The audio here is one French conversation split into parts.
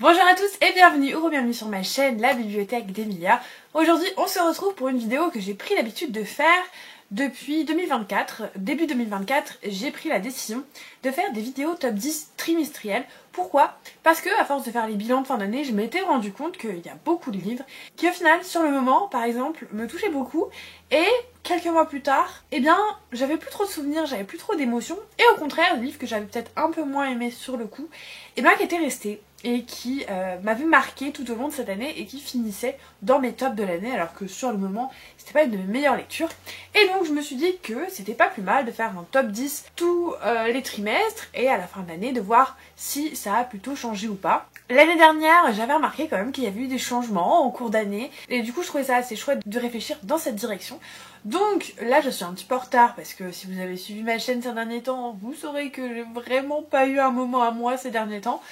Bonjour à tous et bienvenue ou bienvenue sur ma chaîne La Bibliothèque d'Emilia. Aujourd'hui on se retrouve pour une vidéo que j'ai pris l'habitude de faire depuis 2024. Début 2024, j'ai pris la décision de faire des vidéos top 10 trimestrielles. Pourquoi? Parce que à force de faire les bilans de fin d'année, je m'étais rendu compte qu'il y a beaucoup de livres qui au final, sur le moment, par exemple, me touchaient beaucoup. Et quelques mois plus tard, eh bien, j'avais plus trop de souvenirs, j'avais plus trop d'émotions. Et au contraire, des livres que j'avais peut-être un peu moins aimés sur le coup, eh bien, qui étaient restés et qui m'avaient marqué tout au long de cette année et qui finissaient dans mes tops de l'année, alors que sur le moment, c'était pas une de mes meilleures lectures. Et donc, je me suis dit que c'était pas plus mal de faire un top 10 tous les trimestres et à la fin de l'année de voir si ça a plutôt changé ou pas. L'année dernière, j'avais remarqué quand même qu'il y avait eu des changements en cours d'année et du coup, je trouvais ça assez chouette de réfléchir dans cette direction. Donc là, je suis un petit peu en retard parce que si vous avez suivi ma chaîne ces derniers temps, vous saurez que j'ai vraiment pas eu un moment à moi ces derniers temps.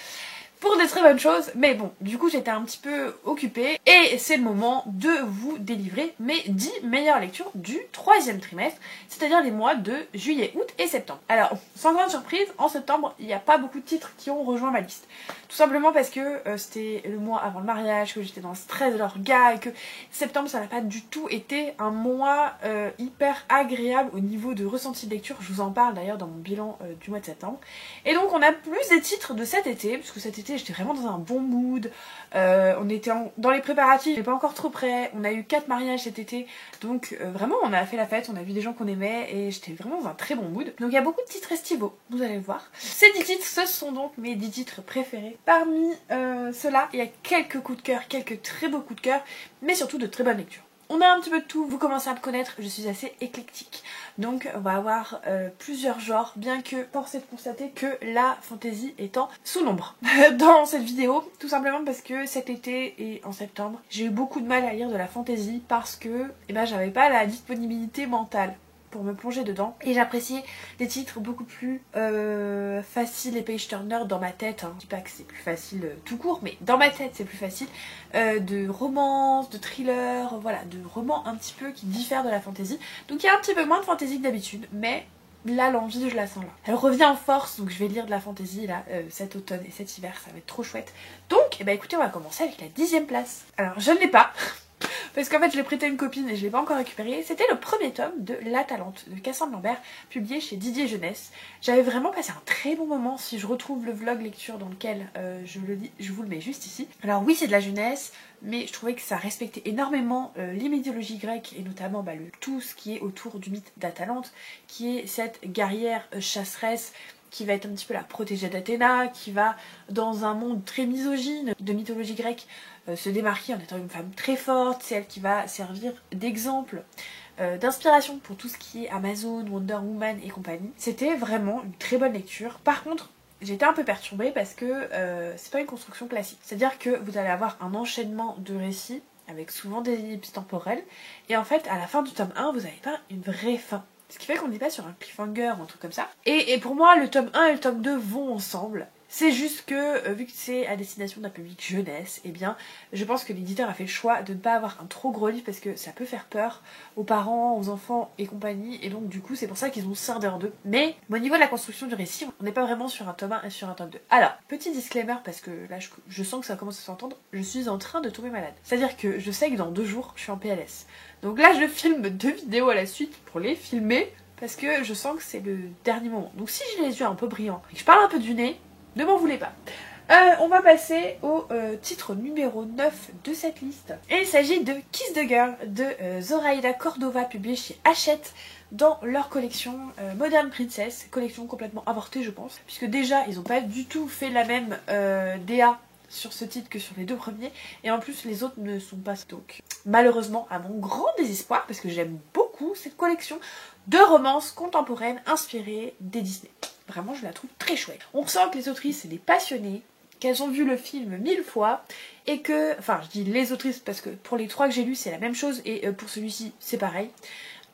Pour des très bonnes choses, mais bon, du coup j'étais un petit peu occupée et c'est le moment de vous délivrer mes 10 meilleures lectures du troisième trimestre, c'est-à-dire les mois de juillet, août et septembre. Alors, sans grande surprise, en septembre, il n'y a pas beaucoup de titres qui ont rejoint ma liste. Tout simplement parce que c'était le mois avant le mariage, que j'étais dans le stress de l'orga et que septembre ça n'a pas du tout été un mois hyper agréable au niveau de ressenti de lecture. Je vous en parle d'ailleurs dans mon bilan du mois de septembre. Et donc on a plus des titres de cet été, parce que cet été j'étais vraiment dans un bon mood, on était dans les préparatifs, mais pas encore trop prêt, on a eu 4 mariages cet été, donc vraiment on a fait la fête, on a vu des gens qu'on aimait et j'étais vraiment dans un très bon mood. Donc il y a beaucoup de titres estivaux, vous allez le voir. Ces 10 titres, ce sont donc mes 10 titres préférés. Parmi ceux-là, il y a quelques coups de cœur, quelques très beaux coups de cœur, mais surtout de très bonnes lectures. On a un petit peu de tout, vous commencez à me connaître, je suis assez éclectique. Donc on va avoir plusieurs genres, bien que force est de constater que la fantasy étant sous l'ombre dans cette vidéo. Tout simplement parce que cet été et en septembre, j'ai eu beaucoup de mal à lire de la fantasy parce que j'avais pas la disponibilité mentale pour me plonger dedans et j'appréciais des titres beaucoup plus faciles et page turner dans ma tête, hein. Je dis pas que c'est plus facile tout court, mais dans ma tête c'est plus facile, de romance, de thriller, voilà, de romans un petit peu qui diffèrent de la fantasy. Donc il y a un petit peu moins de fantasy que d'habitude, mais là l'envie je la sens là. Elle revient en force, donc je vais lire de la fantasy là cet automne et cet hiver, ça va être trop chouette. Donc écoutez, on va commencer avec la 10e place. Alors je ne l'ai pas parce qu'en fait je l'ai prêté à une copine et je l'ai pas encore récupéré. C'était le premier tome de La Talente de Cassandre Lambert, publié chez Didier Jeunesse. J'avais vraiment passé un très bon moment. Si je retrouve le vlog lecture dans lequel je le lis, je vous le mets juste ici. Alors oui, c'est de la jeunesse, mais je trouvais que ça respectait énormément les mythologies grecques et notamment tout ce qui est autour du mythe d'Atalante, qui est cette guerrière chasseresse qui va être un petit peu la protégée d'Athéna, qui va, dans un monde très misogyne de mythologie grecque, se démarquer en étant une femme très forte. C'est elle qui va servir d'exemple, d'inspiration pour tout ce qui est Amazon, Wonder Woman et compagnie. C'était vraiment une très bonne lecture. Par contre, j'étais un peu perturbée parce que c'est pas une construction classique. C'est-à-dire que vous allez avoir un enchaînement de récits avec souvent des ellipses temporelles, et en fait, à la fin du tome 1, vous n'avez pas une vraie fin. Ce qui fait qu'on n'est pas sur un cliffhanger ou un truc comme ça. Et pour moi, le tome 1 et le tome 2 vont ensemble. C'est juste que, vu que c'est à destination d'un public jeunesse, je pense que l'éditeur a fait le choix de ne pas avoir un trop gros livre parce que ça peut faire peur aux parents, aux enfants et compagnie. Et donc du coup, c'est pour ça qu'ils ont scindé en deux. Mais au niveau de la construction du récit, on n'est pas vraiment sur un tome 1 et sur un tome 2. Alors, petit disclaimer, parce que là je sens que ça commence à s'entendre, je suis en train de tomber malade. C'est-à-dire que je sais que dans 2 jours, je suis en PLS. Donc là, je filme 2 vidéos à la suite pour les filmer, parce que je sens que c'est le dernier moment. Donc si j'ai les yeux un peu brillants et que je parle un peu du nez, ne m'en voulez pas. On va passer au titre numéro 9 de cette liste. Et il s'agit de Kiss the Girl de Zoraida Cordova, publié chez Hachette dans leur collection Modern Princess. Collection complètement avortée, je pense, puisque déjà, ils n'ont pas du tout fait la même DA sur ce titre que sur les 2 premiers, et en plus les autres ne sont pas stock. Malheureusement, à mon grand désespoir, parce que j'aime beaucoup cette collection de romances contemporaines inspirées des Disney. Vraiment, je la trouve très chouette. On sent que les autrices, c'est des passionnées, qu'elles ont vu le film 1000 fois, et que, enfin je dis les autrices parce que pour les 3 que j'ai lus c'est la même chose, et pour celui-ci c'est pareil.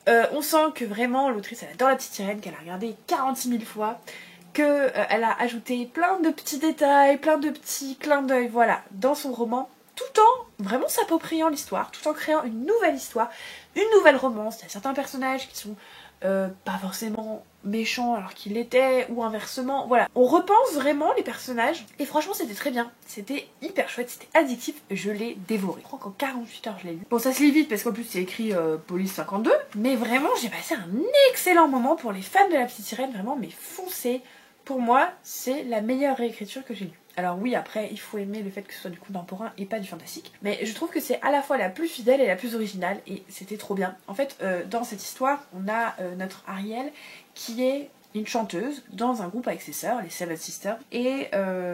On sent que vraiment l'autrice elle adore La Petite Sirène, qu'elle a regardé 46 000 fois, qu'elle a ajouté plein de petits détails, plein de petits clins d'œil, voilà, dans son roman, tout en vraiment s'appropriant l'histoire, tout en créant une nouvelle histoire, une nouvelle romance. Il y a certains personnages qui sont pas forcément méchant alors qu'il l'était, ou inversement, voilà. On repense vraiment les personnages, et franchement c'était très bien, c'était hyper chouette, c'était addictif, je l'ai dévoré. Je crois qu'en 48 heures je l'ai lu. Bon ça se lit vite parce qu'en plus c'est écrit Police 52, mais vraiment j'ai passé un excellent moment. Pour les fans de La Petite Sirène, vraiment, mais foncez. Pour moi c'est la meilleure réécriture que j'ai lue. Alors oui, après, il faut aimer le fait que ce soit du contemporain et pas du fantastique. Mais je trouve que c'est à la fois la plus fidèle et la plus originale, et c'était trop bien. En fait, dans cette histoire, on a notre Ariel qui est une chanteuse dans un groupe avec ses sœurs, les Seven Sisters. Et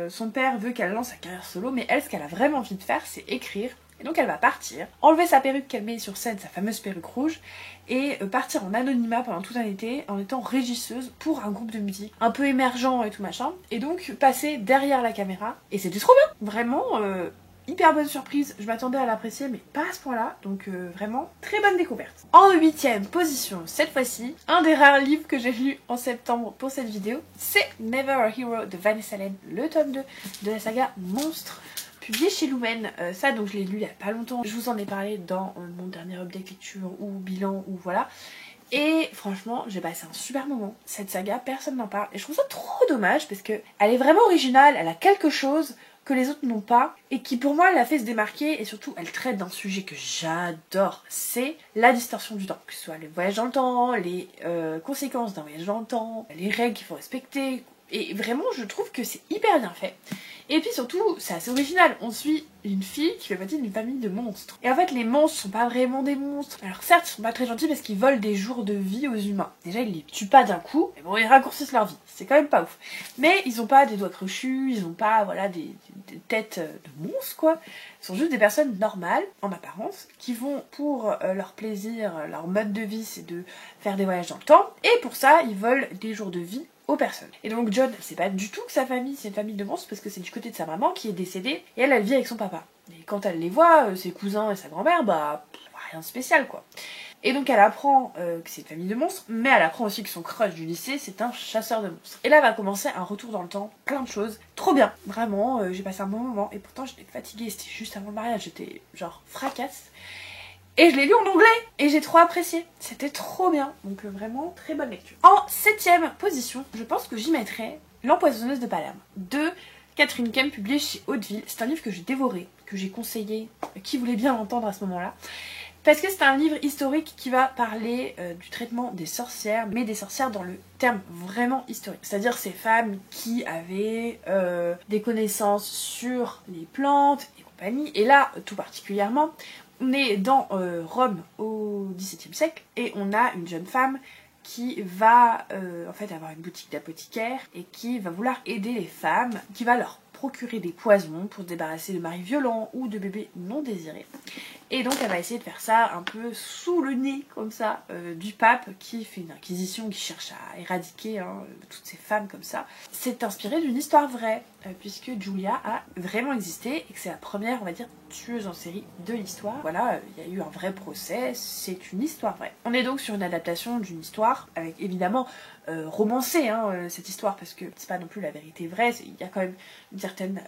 son père veut qu'elle lance sa carrière solo, mais elle, ce qu'elle a vraiment envie de faire, c'est écrire. Et donc elle va partir, enlever sa perruque qu'elle met sur scène, sa fameuse perruque rouge, et partir en anonymat pendant tout un été en étant régisseuse pour un groupe de musique un peu émergent et tout machin, et donc passer derrière la caméra, et c'était trop bien. Vraiment hyper bonne surprise, je m'attendais à l'apprécier mais pas à ce point là, donc vraiment très bonne découverte. En 8ème position cette fois-ci, un des rares livres que j'ai lu en septembre pour cette vidéo, c'est Never a Hero de Vanessa Len, le tome 2 de la saga Monstre, publié chez Lumen. Ça donc je l'ai lu il y a pas longtemps, je vous en ai parlé dans mon dernier update lecture ou bilan ou voilà. Et franchement j'ai passé un super moment. Cette saga personne n'en parle et je trouve ça trop dommage parce que elle est vraiment originale, elle a quelque chose que les autres n'ont pas et qui pour moi l'a fait se démarquer, et surtout elle traite d'un sujet que j'adore, c'est la distorsion du temps, que ce soit les voyages dans le temps, les conséquences d'un voyage dans le temps, les règles qu'il faut respecter, et vraiment je trouve que c'est hyper bien fait. Et puis surtout, c'est assez original, on suit une fille qui fait partie d'une famille de monstres. Et en fait, les monstres sont pas vraiment des monstres. Alors certes, ils sont pas très gentils parce qu'ils volent des jours de vie aux humains. Déjà, ils les tuent pas d'un coup, mais bon, ils raccourcissent leur vie. C'est quand même pas ouf. Mais ils ont pas des doigts crochus, ils ont pas, voilà, des têtes de monstres, quoi. Ils sont juste des personnes normales, en apparence, qui vont pour leur plaisir, leur mode de vie, c'est de faire des voyages dans le temps. Et pour ça, ils volent des jours de vie aux personnes. Et donc John, c'est pas du tout que sa famille, c'est une famille de monstres parce que c'est du côté de sa maman qui est décédée et elle vit avec son papa. Et quand elle les voit, ses cousins et sa grand-mère, bah rien de spécial quoi. Et donc elle apprend que c'est une famille de monstres, mais elle apprend aussi que son crush du lycée c'est un chasseur de monstres. Et là va commencer un retour dans le temps, plein de choses, trop bien. Vraiment, j'ai passé un bon moment et pourtant j'étais fatiguée, c'était juste avant le mariage, j'étais genre fracasse. Et je l'ai lu en anglais et j'ai trop apprécié, c'était trop bien, donc vraiment très bonne lecture. En 7ème position, je pense que j'y mettrais L'Empoisonneuse de Palerme de Catherine Kem, publié chez Hauteville. C'est un livre que j'ai dévoré, que j'ai conseillé, qui voulait bien l'entendre à ce moment-là. Parce que c'est un livre historique qui va parler du traitement des sorcières, mais des sorcières dans le terme vraiment historique. C'est-à-dire ces femmes qui avaient des connaissances sur les plantes et compagnie. Et là, tout particulièrement, on est dans Rome au XVIIe siècle et on a une jeune femme qui va en fait avoir une boutique d'apothicaire et qui va vouloir aider les femmes, qui va leur procurer des poisons pour se débarrasser de maris violents ou de bébés non désirés. Et donc elle va essayer de faire ça un peu sous le nez comme ça du pape qui fait une inquisition, qui cherche à éradiquer toutes ces femmes comme ça. C'est inspiré d'une histoire vraie puisque Julia a vraiment existé et que c'est la première, on va dire, tueuse en série de l'histoire. Voilà, il y a eu un vrai procès, c'est une histoire vraie. On est donc sur une adaptation d'une histoire avec évidemment romancée cette histoire parce que c'est pas non plus la vérité vraie, il y a quand même une certaine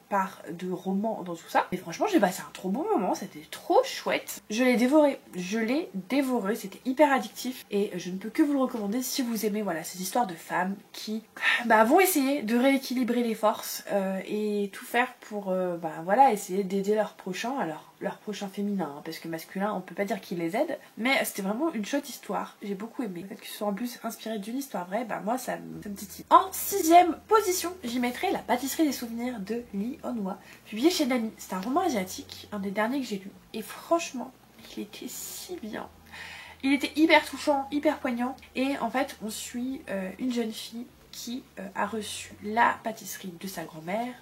part de roman dans tout ça. Et franchement j'ai passé un trop bon moment, c'était trop chouette. Je l'ai dévoré, c'était hyper addictif et je ne peux que vous le recommander si vous aimez voilà ces histoires de femmes qui vont essayer de rééquilibrer les forces et tout faire pour voilà essayer d'aider leur prochain, alors leur prochain féminin, parce que masculin on peut pas dire qu'il les aide, mais c'était vraiment une chouette histoire, j'ai beaucoup aimé. Le fait que ce soit en plus inspiré d'une histoire vraie, moi ça me titille. En 6ème position, j'y mettrai La Pâtisserie des souvenirs de Lee On-hwa, publié chez Nami. C'est un roman asiatique, un des derniers que j'ai lu, et franchement il était si bien. Il était hyper touchant, hyper poignant, et en fait on suit une jeune fille qui a reçu la pâtisserie de sa grand-mère,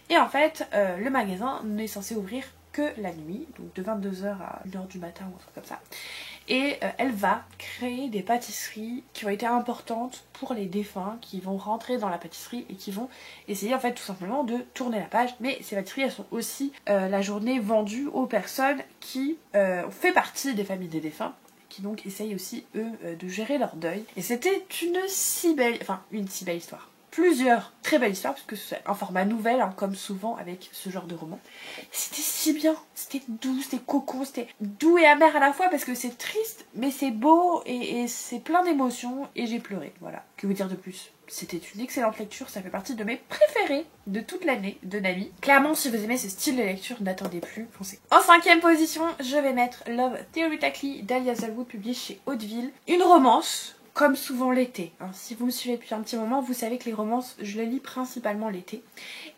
et en fait le magasin n'est censé ouvrir que la nuit, donc de 22h à 1h du matin ou un truc comme ça. Et elle va créer des pâtisseries qui ont été importantes pour les défunts, qui vont rentrer dans la pâtisserie et qui vont essayer en fait tout simplement de tourner la page. Mais ces pâtisseries elles sont aussi la journée vendue aux personnes qui ont fait partie des familles des défunts, qui donc essayent aussi eux de gérer leur deuil. Et c'était une si belle histoire. plusieurs très belles histoires, puisque c'est un format nouvelle, hein, comme souvent avec ce genre de roman. C'était si bien, c'était doux, c'était cocon, c'était doux et amer à la fois, parce que c'est triste, mais c'est beau, et c'est plein d'émotions, et j'ai pleuré, voilà. Que vous dire de plus? C'était une excellente lecture, ça fait partie de mes préférés de toute l'année de Nami. Clairement, si vous aimez ce style de lecture, n'attendez plus, foncez. En 5e position, je vais mettre Love Theoretically d'Alia Zalwood, publié chez Hauteville. Une romance, comme souvent l'été. Hein. Si vous me suivez depuis un petit moment, vous savez que les romances, je les lis principalement l'été.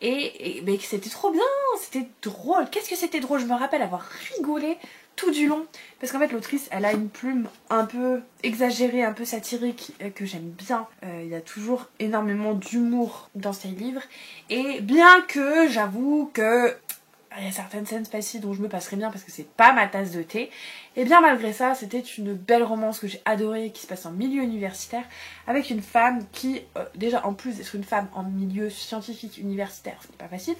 Mais c'était trop bien, c'était drôle. Qu'est-ce que c'était drôle? Je me rappelle avoir rigolé tout du long, parce qu'en fait l'autrice elle a une plume un peu exagérée, un peu satirique, que j'aime bien. Il y a toujours énormément d'humour dans ses livres, et bien que j'avoue que il y a certaines scènes passées dont je me passerai bien parce que c'est pas ma tasse de thé, et bien malgré ça c'était une belle romance que j'ai adorée, qui se passe en milieu universitaire, avec une femme qui, déjà en plus d'être une femme en milieu scientifique universitaire, ce n'est pas facile,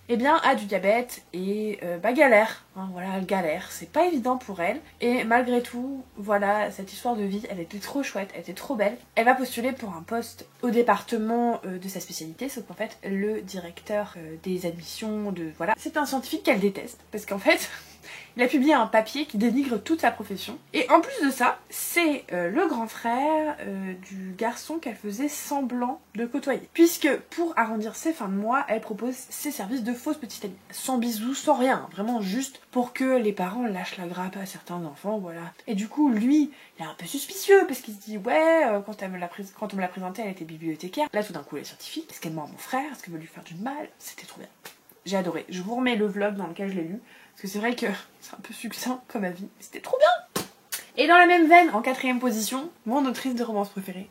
eh bien a du diabète et galère, hein, voilà, elle galère, c'est pas évident pour elle, et malgré tout, voilà, cette histoire de vie, elle était trop chouette, elle était trop belle. Elle va postuler pour un poste au département de sa spécialité, sauf qu'en fait, le directeur des admissions, voilà, c'est un scientifique qu'elle déteste, parce qu'en fait... Il a publié un papier qui dénigre toute sa profession. Et en plus de ça, c'est le grand frère du garçon qu'elle faisait semblant de côtoyer. Puisque pour arrondir ses fins de mois, elle propose ses services de fausse petite amie. Sans bisous, sans rien. Vraiment juste pour que les parents lâchent la grappe à certains enfants, voilà. Et du coup, lui, il est un peu suspicieux parce qu'il se dit, ouais, quand on me l'a présentée, elle était bibliothécaire. Là, tout d'un coup, elle est scientifique. Est-ce qu'elle ment à mon frère? Est-ce qu'elle veut lui faire du mal? C'était trop bien. J'ai adoré. Je vous remets le vlog dans lequel je l'ai lu. Parce que c'est vrai que c'est un peu succinct comme avis. C'était trop bien. Et dans la même veine, en 4e position, mon autrice de romance préférée,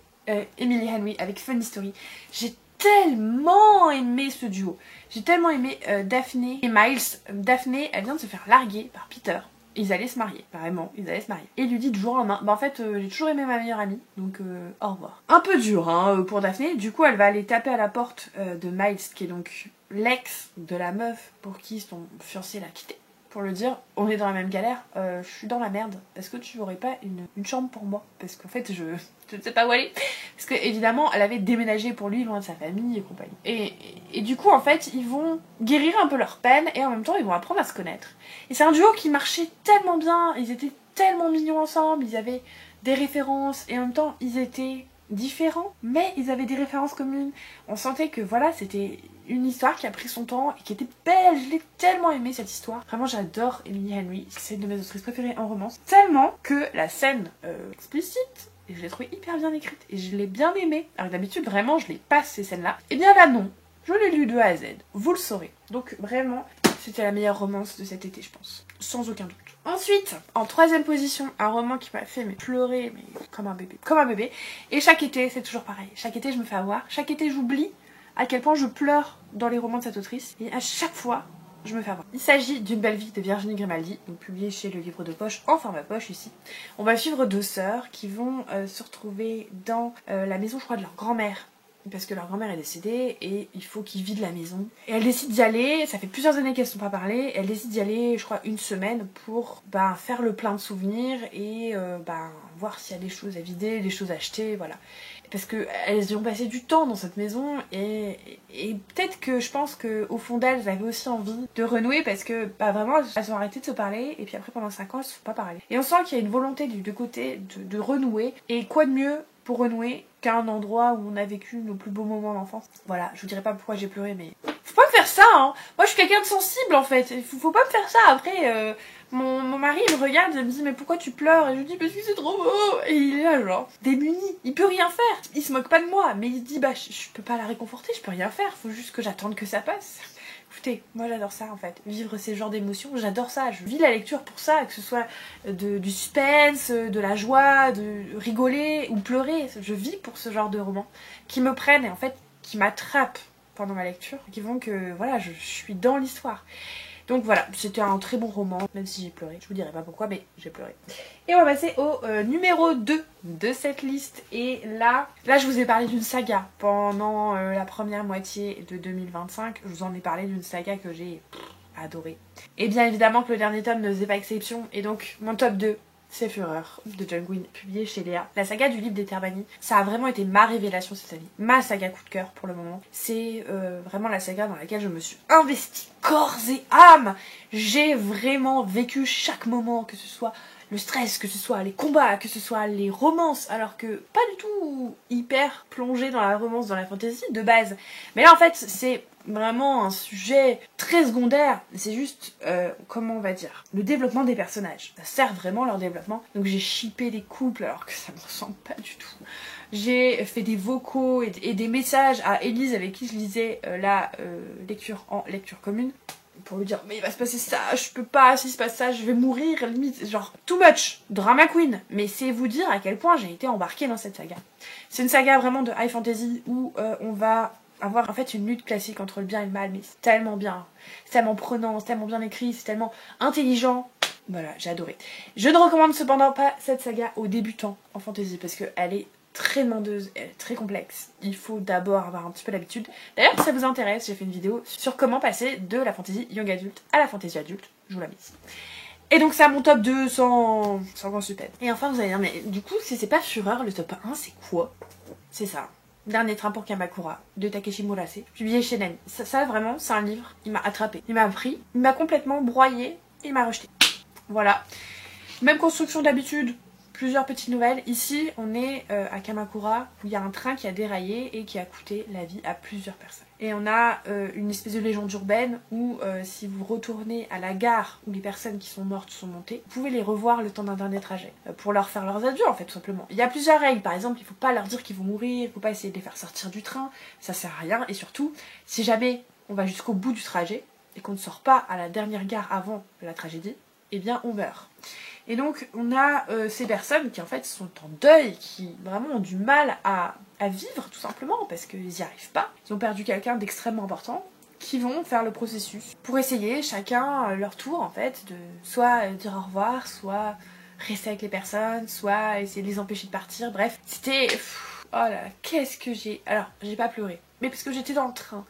Emily Henry avec Funny Story. J'ai tellement aimé ce duo. J'ai tellement aimé Daphné et Miles. Daphné, elle vient de se faire larguer par Peter. Ils allaient se marier, vraiment, ils allaient se marier. Et il lui dit du jour au lendemain, bah en fait j'ai toujours aimé ma meilleure amie, donc au revoir. Un peu dur hein, pour Daphné, du coup elle va aller taper à la porte de Miles, qui est donc l'ex de la meuf pour qui son fiancé l'a quitté. Pour le dire, on est dans la même galère, je suis dans la merde, est-ce que tu aurais pas une chambre pour moi? Parce qu'en fait je ne sais pas où aller. Parce que évidemment elle avait déménagé pour lui loin de sa famille et compagnie. Et du coup en fait ils vont guérir un peu leur peine et en même temps ils vont apprendre à se connaître. Et c'est un duo qui marchait tellement bien, ils étaient tellement mignons ensemble, ils avaient des références et en même temps ils étaient différents, mais ils avaient des références communes. On sentait que voilà, c'était une histoire qui a pris son temps et qui était belle. Je l'ai tellement aimée cette histoire. Vraiment j'adore Emily Henry, c'est une de mes autrices préférées en romance. Tellement que la scène explicite, et je l'ai trouvée hyper bien écrite et je l'ai bien aimée. Alors que d'habitude vraiment je les passe ces scènes là. Et bien là non, je l'ai lu de A à Z, vous le saurez. Donc vraiment c'était la meilleure romance de cet été je pense, sans aucun doute. Ensuite, en 3e position, un roman qui m'a fait pleurer mais comme un bébé. Comme un bébé. Et chaque été, c'est toujours pareil. Chaque été, je me fais avoir. Chaque été, j'oublie à quel point je pleure dans les romans de cette autrice. Et à chaque fois, je me fais avoir. Il s'agit d'Une belle vie de Virginie Grimaldi, donc publié chez Le Livre de Poche, en format poche ici. On va suivre 2 sœurs qui vont se retrouver dans la maison, je crois, de leur grand-mère. Parce que leur grand-mère est décédée et il faut qu'ils vident la maison. Et elles décident d'y aller, ça fait plusieurs années qu'elles ne sont pas parlé, elles décident d'y aller, je crois, 1 semaine pour faire le plein de souvenirs et voir s'il y a des choses à vider, des choses à acheter, voilà. Parce qu'elles y ont passé du temps dans cette maison et peut-être que je pense qu'au fond d'elles, elles avaient aussi envie de renouer parce que vraiment, elles ont arrêté de se parler et puis après pendant 5 ans, elles ne se sont pas parlé. Et on sent qu'il y a une volonté des 2 côtés de renouer, et quoi de mieux pour renouer qu'un endroit où on a vécu nos plus beaux moments d'enfance. Voilà, je vous dirai pas pourquoi j'ai pleuré, mais faut pas me faire ça, hein. Moi je suis quelqu'un de sensible en fait, faut pas me faire ça. Après mon mari il me regarde et me dit mais pourquoi tu pleures, et je lui dis parce que c'est trop beau, et il est là genre démuni, il peut rien faire, il se moque pas de moi, mais il se dit bah je peux pas la réconforter, je peux rien faire, faut juste que j'attende que ça passe. Écoutez, moi j'adore ça en fait, vivre ces genres d'émotions, j'adore ça, je vis la lecture pour ça, que ce soit du suspense, de la joie, de rigoler ou pleurer, je vis pour ce genre de romans qui me prennent et en fait qui m'attrapent pendant ma lecture, qui font que voilà, je suis dans l'histoire. Donc voilà, c'était un très bon roman, même si j'ai pleuré, je vous dirai pas pourquoi, mais j'ai pleuré. Et on va passer au numéro 2 de cette liste, et là je vous ai parlé d'une saga pendant la première moitié de 2025, je vous en ai parlé d'une saga que j'ai adorée. Et bien évidemment que le dernier tome ne faisait pas exception, et donc mon top 2, C'est Fureur de John Gwynne, publié chez Léa. La saga du livre d'Etermanie, ça a vraiment été ma révélation cette année. Ma saga coup de cœur pour le moment. C'est vraiment la saga dans laquelle je me suis investie corps et âme. J'ai vraiment vécu chaque moment, que ce soit le stress, que ce soit les combats, que ce soit les romances, alors que pas du tout hyper plongé dans la romance, dans la fantasy de base. Mais là en fait c'est vraiment un sujet très secondaire, c'est juste, comment on va dire, le développement des personnages. Ça sert vraiment leur développement. Donc j'ai shippé des couples alors que ça me ressemble pas du tout. J'ai fait des vocaux et des messages à Élise avec qui je lisais la lecture en lecture commune. Pour lui dire mais il va se passer ça, je peux pas, si se passe ça, je vais mourir, limite, genre too much, drama queen. Mais c'est vous dire à quel point j'ai été embarquée dans cette saga. C'est une saga vraiment de high fantasy où on va avoir en fait une lutte classique entre le bien et le mal, mais c'est tellement bien, c'est tellement prenant, c'est tellement bien écrit, c'est tellement intelligent. Voilà, j'ai adoré. Je ne recommande cependant pas cette saga aux débutants en fantasy parce qu'elle est très demandeuse, elle est très complexe. Il faut d'abord avoir un petit peu l'habitude. D'ailleurs, si ça vous intéresse, j'ai fait une vidéo sur comment passer de la fantasy young adulte à la fantasy adulte. Je vous la mise. Et donc c'est à mon top 2 sans grand suspense. Et enfin, vous allez dire, mais du coup, si c'est pas Fureur, le top 1, c'est quoi? C'est ça. Dernier train pour Kamakura, de Takeshi Murase, publié chez Nami. Ça vraiment, c'est un livre, il m'a attrapé. Il m'a pris, il m'a complètement broyé, il m'a rejeté. Voilà. Même construction d'habitude. Plusieurs petites nouvelles. Ici, on est à Kamakura, où il y a un train qui a déraillé et qui a coûté la vie à plusieurs personnes. Et on a une espèce de légende urbaine où si vous retournez à la gare où les personnes qui sont mortes sont montées, vous pouvez les revoir le temps d'un dernier trajet, pour leur faire leurs adieux en fait, tout simplement. Il y a plusieurs règles, par exemple, il faut pas leur dire qu'ils vont mourir, il faut pas essayer de les faire sortir du train, ça sert à rien. Et surtout, si jamais on va jusqu'au bout du trajet et qu'on ne sort pas à la dernière gare avant la tragédie, eh bien on meurt. Et donc on a ces personnes qui en fait sont en deuil, qui vraiment ont du mal à vivre tout simplement parce qu'ils n'y arrivent pas. Ils ont perdu quelqu'un d'extrêmement important, qui vont faire le processus pour essayer chacun leur tour en fait de soit dire au revoir, soit rester avec les personnes, soit essayer de les empêcher de partir. Bref, c'était... Oh là là, qu'est-ce que j'ai... Alors, j'ai pas pleuré, mais parce que j'étais dans le train.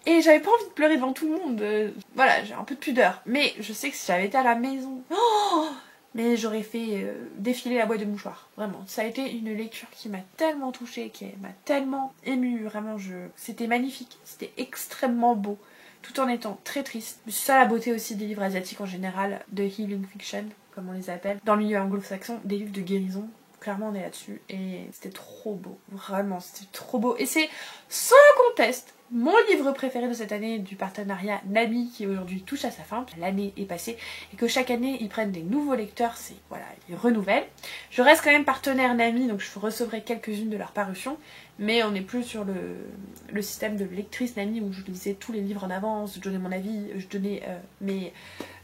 Et j'avais pas envie de pleurer devant tout le monde. Voilà, j'ai un peu de pudeur. Mais je sais que si j'avais été à la maison... Oh, mais j'aurais fait défiler la boîte de mouchoirs. Vraiment. Ça a été une lecture qui m'a tellement touchée, qui m'a tellement émue. Vraiment, c'était magnifique. C'était extrêmement beau. Tout en étant très triste. C'est ça la beauté aussi des livres asiatiques en général. De healing fiction, comme on les appelle. Dans le milieu anglo-saxon, des livres de guérison. Clairement, on est là-dessus. Et c'était trop beau. Vraiment, c'était trop beau. Et c'est sans conteste mon livre préféré de cette année du partenariat Nami qui aujourd'hui touche à sa fin. L'année est passée et que chaque année ils prennent des nouveaux lecteurs, c'est voilà, ils renouvellent. Je reste quand même partenaire Nami donc je recevrai quelques-unes de leurs parutions, mais on n'est plus sur le système de lectrice Nami où je lisais tous les livres en avance, je donnais mon avis, je donnais mes...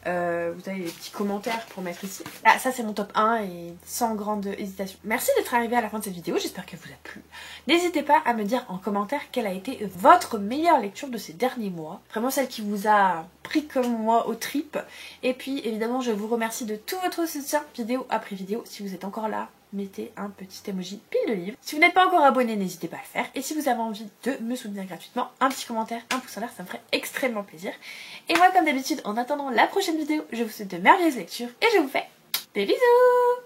vous avez les petits commentaires pour mettre ici. Ah, ça c'est mon top 1 et sans grande hésitation. Merci d'être arrivé à la fin de cette vidéo, j'espère qu'elle vous a plu. N'hésitez pas à me dire en commentaire quelle a été votre meilleure lecture de ces derniers mois. Vraiment celle qui vous a pris comme moi aux tripes. Et puis évidemment je vous remercie de tout votre soutien vidéo après vidéo. Si vous êtes encore là, mettez un petit emoji pile de livres. Si vous n'êtes pas encore abonné, n'hésitez pas à le faire. Et si vous avez envie de me soutenir gratuitement, un petit commentaire, un pouce en l'air, ça me ferait extrêmement plaisir. Et moi, comme d'habitude, en attendant la prochaine vidéo, je vous souhaite de merveilleuses lectures et je vous fais des bisous!